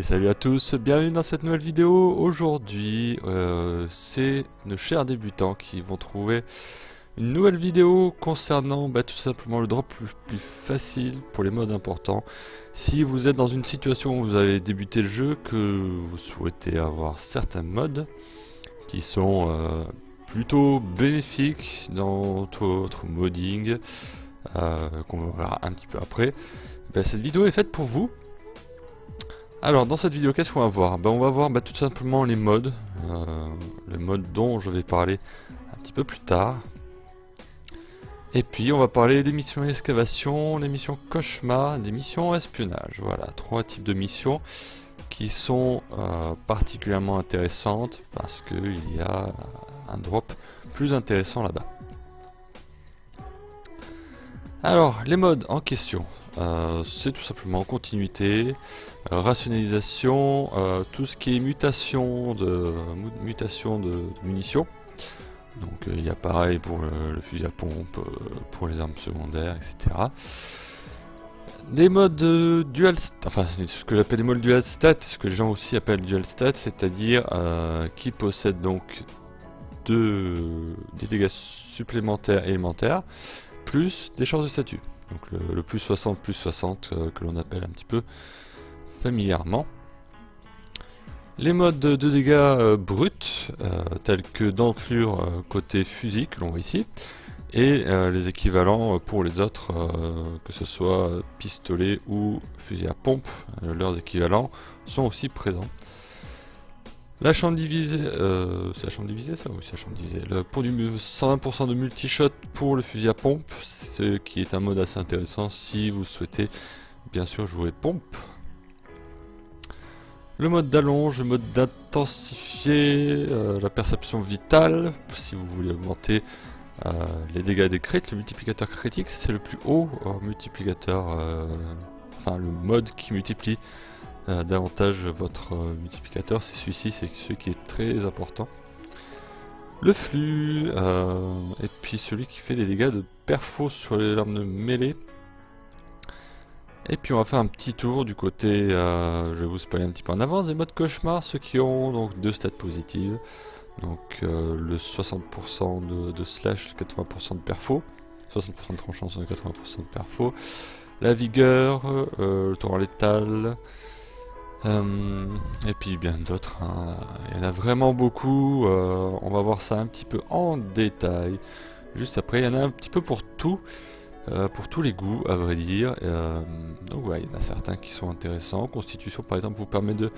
Salut à tous, bienvenue dans cette nouvelle vidéo. Aujourd'hui, c'est nos chers débutants qui vont trouver une nouvelle vidéo concernant tout simplement le drop le plus facile pour les modes importants. Si vous êtes dans une situation où vous avez débuté le jeu, que vous souhaitez avoir certains modes qui sont plutôt bénéfiques dans votre modding, qu'on verra un petit peu après, cette vidéo est faite pour vous. Alors dans cette vidéo, qu'est-ce qu'on va voir? On va voir tout simplement les modes dont je vais parler un petit peu plus tard. Et puis on va parler des missions excavation, des missions cauchemar, des missions espionnage. Voilà, trois types de missions qui sont particulièrement intéressantes parce qu'il y a un drop plus intéressant là-bas. Alors les modes en question. C'est tout simplement continuité, rationalisation, tout ce qui est mutation de munitions. Donc il y a pareil pour le fusil à pompe, pour les armes secondaires, etc. Des modes dual stat, enfin ce que j'appelle des modes dual stat, ce que les gens aussi appellent dual stat, c'est-à-dire qui possèdent donc des dégâts supplémentaires élémentaires, plus des chances de statut. Donc le plus 60 que l'on appelle un petit peu familièrement. Les modes de dégâts bruts, tels que d'enclure côté fusil que l'on voit ici, et les équivalents pour les autres, que ce soit pistolet ou fusil à pompe, leurs équivalents sont aussi présents. La chambre divisée, c'est la chambre divisée ça? Oui, c'est la chambre divisée. Pour du 120% de multi-shot pour le fusil à pompe, ce qui est un mode assez intéressant si vous souhaitez bien sûr jouer pompe. Le mode d'allonge, le mode d'intensifier la perception vitale, si vous voulez augmenter les dégâts des crits. Le multiplicateur critique, c'est le plus haut multiplicateur, enfin le mode qui multiplie davantage votre multiplicateur, c'est celui-ci, c'est celui qui est très important. Le flux, et puis celui qui fait des dégâts de perfo sur les armes de mêlée. Et puis on va faire un petit tour du côté, je vais vous spoiler un petit peu en avance, des modes cauchemar, ceux qui ont donc deux stats positives. Donc le 60% de slash, 80% de perfo, 60% de tranchant sur 80% de perfo. La vigueur, le torrent létal, et puis bien d'autres, hein. Il y en a vraiment beaucoup, on va voir ça un petit peu en détail. Juste après, il y en a un petit peu pour tout, pour tous les goûts à vrai dire. Donc ouais, il y en a certains qui sont intéressants. Constitution par exemple vous permet de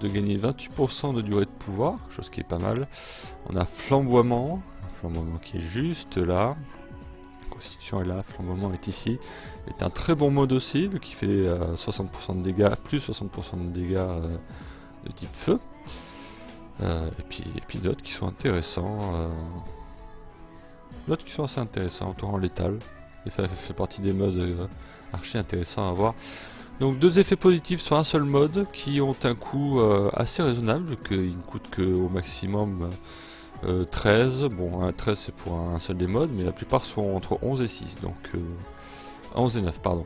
gagner 28% de durée de pouvoir, chose qui est pas mal. On a flamboiement qui est juste là. Constitution est là, flamboiement est ici. C'est un très bon mode aussi, vu qu'il fait 60% de dégâts, plus 60% de dégâts de type feu. Et puis d'autres qui sont intéressants. D'autres qui sont assez intéressants, torrent létal. Il fait partie des modes archi intéressants à voir. Donc deux effets positifs sur un seul mode qui ont un coût assez raisonnable, vu qu'ils ne coûtent qu'au maximum 13. Bon, 13 c'est pour un seul des modes, mais la plupart sont entre 11 et 6, donc 11 et 9, pardon.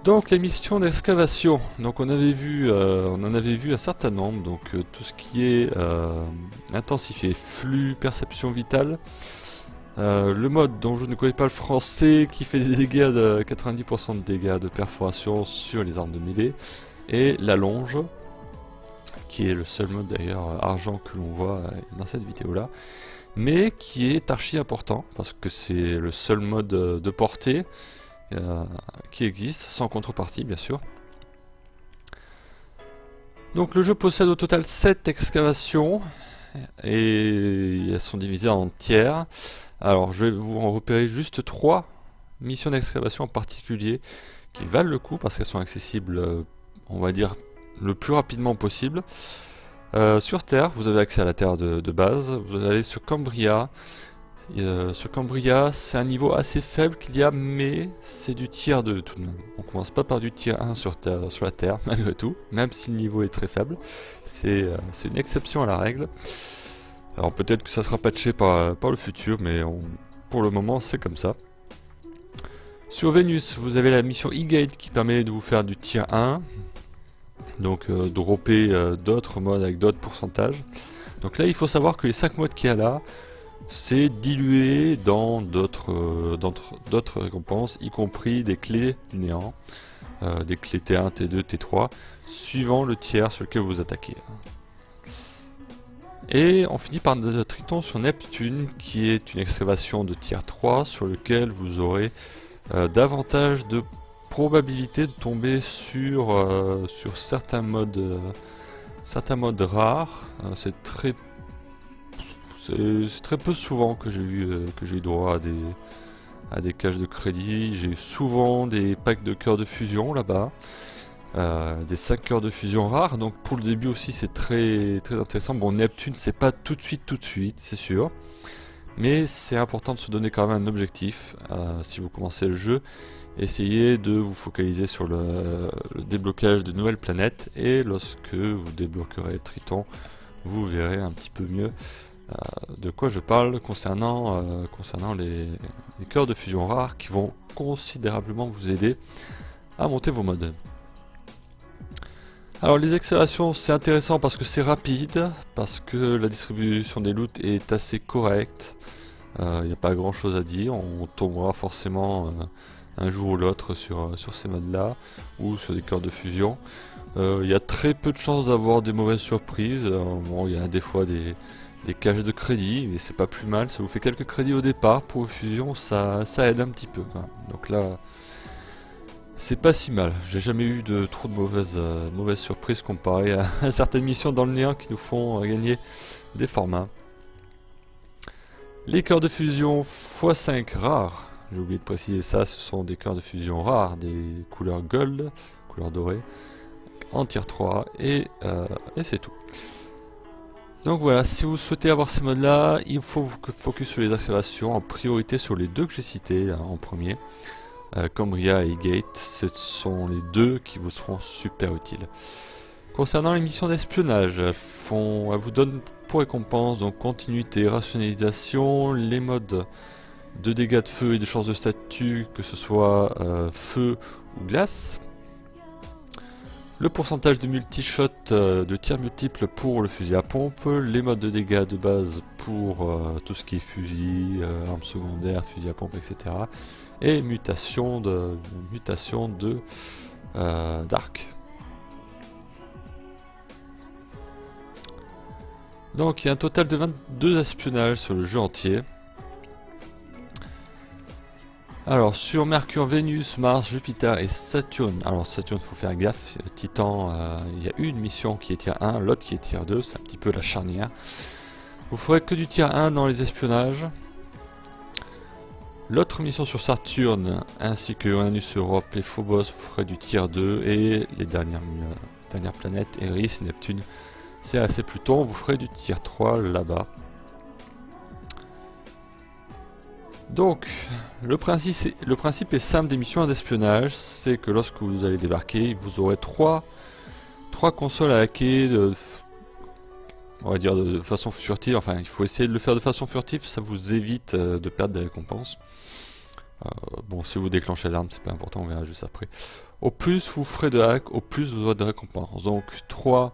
Donc les missions d'excavation, donc on en avait vu un certain nombre, donc tout ce qui est intensifié, flux, perception vitale, le mode dont je ne connais pas le français, qui fait des dégâts de 90% de dégâts de perforation sur les armes de mêlée, et la longe, qui est le seul mode d'ailleurs argent que l'on voit dans cette vidéo là, mais qui est archi important, parce que c'est le seul mode de portée qui existe, sans contrepartie bien sûr. Donc le jeu possède au total 7 excavations, et elles sont divisées en tiers. Alors je vais vous en repérer juste 3 missions d'excavation en particulier, qui valent le coup, parce qu'elles sont accessibles, on va dire, le plus rapidement possible. Sur Terre, vous avez accès à la Terre de base, vous allez sur Cambria. Sur Cambria, c'est un niveau assez faible qu'il y a, mais c'est du tier 2 tout de même. On commence pas par du tier 1 sur la Terre, malgré tout, même si le niveau est très faible. C'est une exception à la règle. Alors peut-être que ça sera patché par le futur, mais pour le moment c'est comme ça. Sur Vénus, vous avez la mission E-Gate qui permet de vous faire du tier 1. Donc dropper d'autres modes avec d'autres pourcentages. Donc là il faut savoir que les 5 modes qu'il y a là, c'est dilué dans d'autres récompenses, y compris des clés du néant, des clés T1, T2, T3, suivant le tiers sur lequel vous attaquez. Et on finit par notre Triton sur Neptune, qui est une excavation de tiers 3, sur lequel vous aurez davantage de probabilité de tomber sur certains modes rares. C'est très peu souvent que j'ai eu droit à des caches de crédit. J'ai eu souvent des packs de cœurs de fusion là-bas, des 5 cœurs de fusion rares. Donc pour le début aussi c'est très intéressant. Bon, Neptune c'est pas tout de suite, c'est sûr. Mais c'est important de se donner quand même un objectif si vous commencez le jeu. Essayez de vous focaliser sur le déblocage de nouvelles planètes, et lorsque vous débloquerez Triton, vous verrez un petit peu mieux de quoi je parle concernant les cœurs de fusion rares qui vont considérablement vous aider à monter vos modes. Alors les accélérations c'est intéressant parce que c'est rapide, parce que la distribution des loots est assez correcte. Il n'y a pas grand chose à dire, on tombera forcément un jour ou l'autre sur ces modes là, ou sur des cœurs de fusion. Il y a très peu de chances d'avoir des mauvaises surprises. Bon, il y a des fois des caches de crédit, mais c'est pas plus mal, ça vous fait quelques crédits au départ. Pour fusion ça aide un petit peu quoi. Donc là c'est pas si mal, j'ai jamais eu trop de mauvaises surprises comparé à certaines missions dans le néant qui nous font gagner des formats. Les cœurs de fusion x5 rares, j'ai oublié de préciser ça, ce sont des cœurs de fusion rares, des couleurs gold, couleur dorée, en tier 3, et c'est tout. Donc voilà, si vous souhaitez avoir ces modes là, il faut vous focus sur les accélérations, en priorité sur les deux que j'ai cités en premier. Cambria et Gate, ce sont les deux qui vous seront super utiles. Concernant les missions d'espionnage, elles vous donnent pour récompense donc continuité, rationalisation, les modes de dégâts de feu et de chance de statut, que ce soit feu ou glace. Le pourcentage de multi-shot de tir multiple pour le fusil à pompe, les modes de dégâts de base pour tout ce qui est fusil, armes secondaires, fusil à pompe, etc. Et mutation d'arc. Donc il y a un total de 22 espionnages sur le jeu entier. Alors sur Mercure, Vénus, Mars, Jupiter et Saturne. Alors Saturne, faut faire gaffe. Titan, il y a une mission qui est tier 1, l'autre qui est tier 2. C'est un petit peu la charnière. Vous ferez que du tier 1 dans les espionnages. L'autre mission sur Saturne, ainsi que Uranus, Europe et Phobos, vous ferez du tier 2. Et les dernières planètes, Eris, Neptune, c'est assez Pluton, vous ferez du tier 3 là-bas. Donc, le principe est simple des missions d'espionnage, c'est que lorsque vous allez débarquer, vous aurez trois consoles à hacker, on va dire de façon furtive. Enfin, il faut essayer de le faire de façon furtive, ça vous évite de perdre des récompenses. Bon, si vous déclenchez l'arme, c'est pas important, on verra juste après. Au plus vous ferez de hack, au plus vous aurez de récompenses. Donc, 3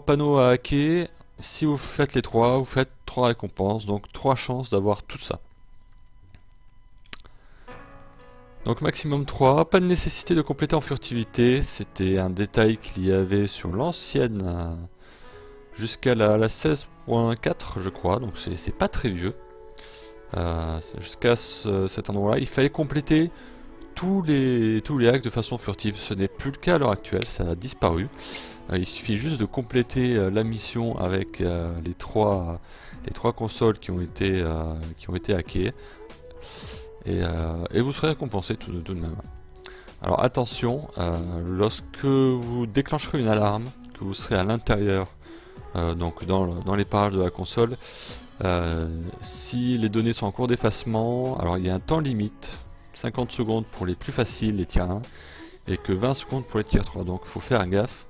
panneaux à hacker. Si vous faites les 3, vous faites 3 récompenses, donc 3 chances d'avoir tout ça. Donc maximum 3, pas de nécessité de compléter en furtivité, c'était un détail qu'il y avait sur l'ancienne jusqu'à la 16.4 je crois, donc c'est pas très vieux. Jusqu'à cet endroit-là, il fallait compléter tous les hacks de façon furtive, ce n'est plus le cas à l'heure actuelle, ça a disparu. Il suffit juste de compléter la mission avec les trois consoles qui ont été hackées. Et vous serez récompensé tout de même. Alors attention, lorsque vous déclencherez une alarme, que vous serez à l'intérieur, donc dans les parages de la console, si les données sont en cours d'effacement, alors il y a un temps limite, 50 secondes pour les plus faciles, les tiers 1, et que 20 secondes pour les tiers 3, donc il faut faire gaffe.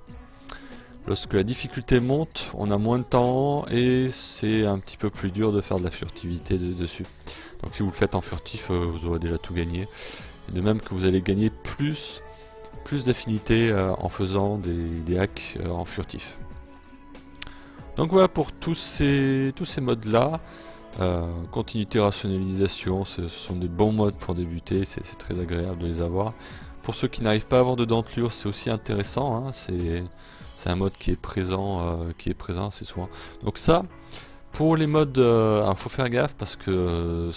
Lorsque la difficulté monte, on a moins de temps et c'est un petit peu plus dur de faire de la furtivité dessus. Donc si vous le faites en furtif, vous aurez déjà tout gagné. Et de même que vous allez gagner plus plus d'affinité en faisant des hacks en furtif. Donc voilà pour tous ces modes là. Continuité, rationalisation, ce sont des bons modes pour débuter, c'est très agréable de les avoir. Pour ceux qui n'arrivent pas à avoir de dentelure, c'est aussi intéressant, hein, c'est un mode qui est présent assez souvent. Donc ça, pour les modes, alors faut faire gaffe parce que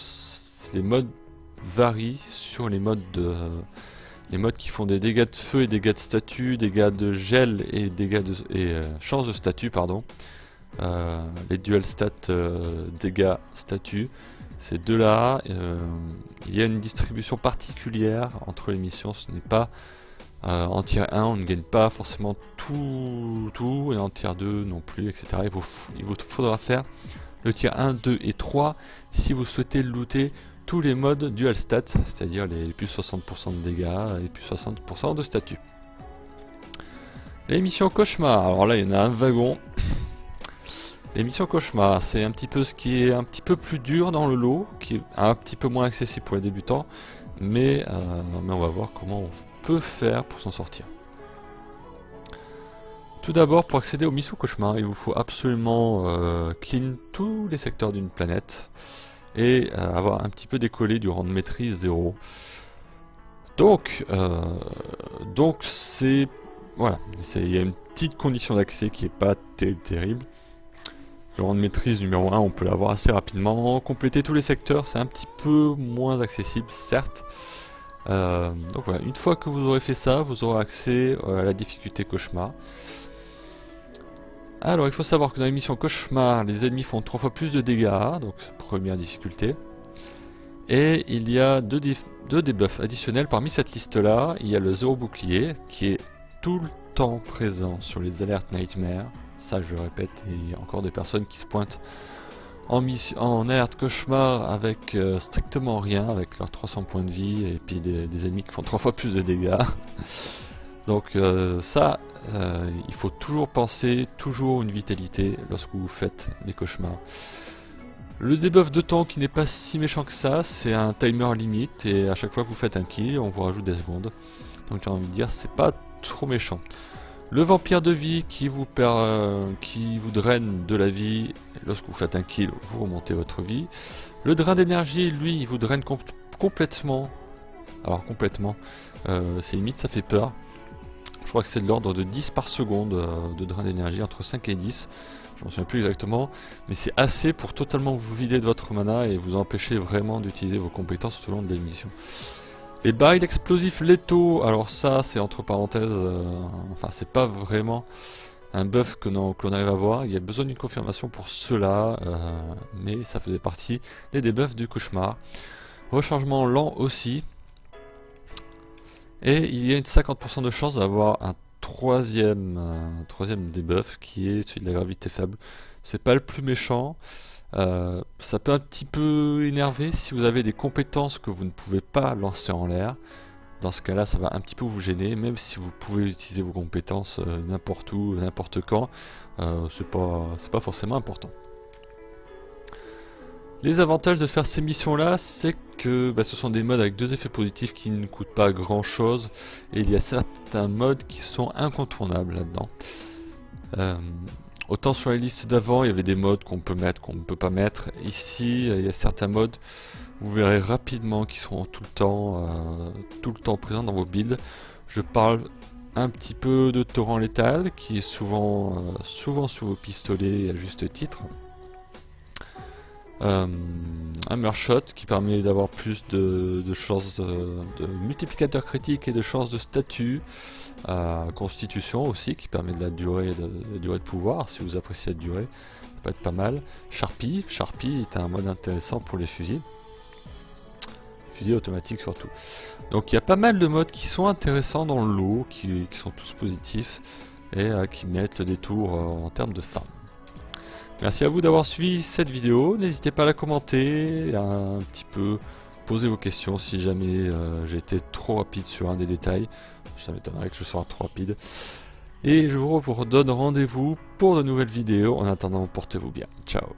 les modes varient sur les modes qui font des dégâts de feu et dégâts de statut, dégâts de gel et chance de statut, pardon. Les dual stat dégâts statut, ces deux là, il y a une distribution particulière entre les missions. Ce n'est pas en tier 1 on ne gagne pas forcément tout et en tier 2 non plus, etc. Il vous faudra faire le tier 1, 2 et 3 si vous souhaitez looter tous les modes dual stat, c'est-à-dire les plus 60% de dégâts et plus 60% de statut. Les missions cauchemar, alors là il y en a un wagon. Les missions cauchemar, c'est un petit peu ce qui est un petit peu plus dur dans le lot, qui est un petit peu moins accessible pour les débutants, mais on va voir comment on peut faire pour s'en sortir. Tout d'abord, pour accéder aux missions cauchemar, il vous faut absolument clean tous les secteurs d'une planète et avoir un petit peu décollé du rang de maîtrise 0. Donc c'est voilà, il y a une petite condition d'accès qui est pas terrible. Le rang de maîtrise numéro 1, on peut l'avoir assez rapidement. Compléter tous les secteurs, c'est un petit peu moins accessible, certes. Donc voilà, une fois que vous aurez fait ça, vous aurez accès à la difficulté cauchemar. Alors, il faut savoir que dans les missions cauchemar, les ennemis font 3 fois plus de dégâts, donc première difficulté. Et il y a deux debuffs additionnels parmi cette liste-là. Il y a le 0 bouclier, qui est tout le temps présent sur les alertes Nightmare. Ça, je répète, il y a encore des personnes qui se pointent en alerte cauchemar avec strictement rien, avec leurs 300 points de vie, et puis des ennemis qui font 3 fois plus de dégâts. Donc il faut toujours penser, toujours une vitalité lorsque vous faites des cauchemars. Le debuff de temps qui n'est pas si méchant que ça, c'est un timer limite, et à chaque fois que vous faites un kill, on vous rajoute des secondes. Donc j'ai envie de dire, c'est pas trop méchant. Le vampire de vie qui vous draine de la vie, lorsque vous faites un kill, vous remontez votre vie. Le drain d'énergie, lui, il vous draine complètement. Alors complètement, c'est limite, ça fait peur. Je crois que c'est de l'ordre de 10 par seconde de drain d'énergie, entre 5 et 10. Je m'en souviens plus exactement, mais c'est assez pour totalement vous vider de votre mana et vous empêcher vraiment d'utiliser vos compétences tout au long de l'émission. Les barils explosifs létaux, alors ça c'est entre parenthèses, enfin c'est pas vraiment un buff que l'on arrive à voir, il y a besoin d'une confirmation pour cela, mais ça faisait partie des debuffs du cauchemar. Rechargement lent aussi, et il y a une 50% de chance d'avoir un troisième debuff qui est celui de la gravité faible. C'est pas le plus méchant. Ça peut un petit peu énerver si vous avez des compétences que vous ne pouvez pas lancer en l'air. Dans ce cas là ça va un petit peu vous gêner, même si vous pouvez utiliser vos compétences n'importe où, n'importe quand, c'est pas forcément important. Les avantages de faire ces missions là, c'est que ce sont des modes avec 2 effets positifs qui ne coûtent pas grand chose, et il y a certains modes qui sont incontournables là-dedans. Autant sur les listes d'avant, il y avait des modes qu'on peut mettre, qu'on ne peut pas mettre. Ici, il y a certains modes, vous verrez rapidement, qui seront tout le temps présents dans vos builds. Je parle un petit peu de torrent létal, qui est souvent sur vos pistolets à juste titre. Hammer shot qui permet d'avoir plus de chances de multiplicateur critique et de chances de statut. Constitution aussi qui permet de la durée de pouvoir, si vous appréciez la durée, ça peut être pas mal. Sharpie est un mode intéressant pour les fusils automatiques surtout. Donc il y a pas mal de modes qui sont intéressants dans le lot, qui sont tous positifs et qui mettent le détour en termes de farm. Merci à vous d'avoir suivi cette vidéo, n'hésitez pas à la commenter, à un petit peu poser vos questions si jamais j'ai été trop rapide sur un des détails. Ça m'étonnerait que je sois trop rapide. Et je vous redonne rendez-vous pour de nouvelles vidéos. En attendant, portez-vous bien. Ciao.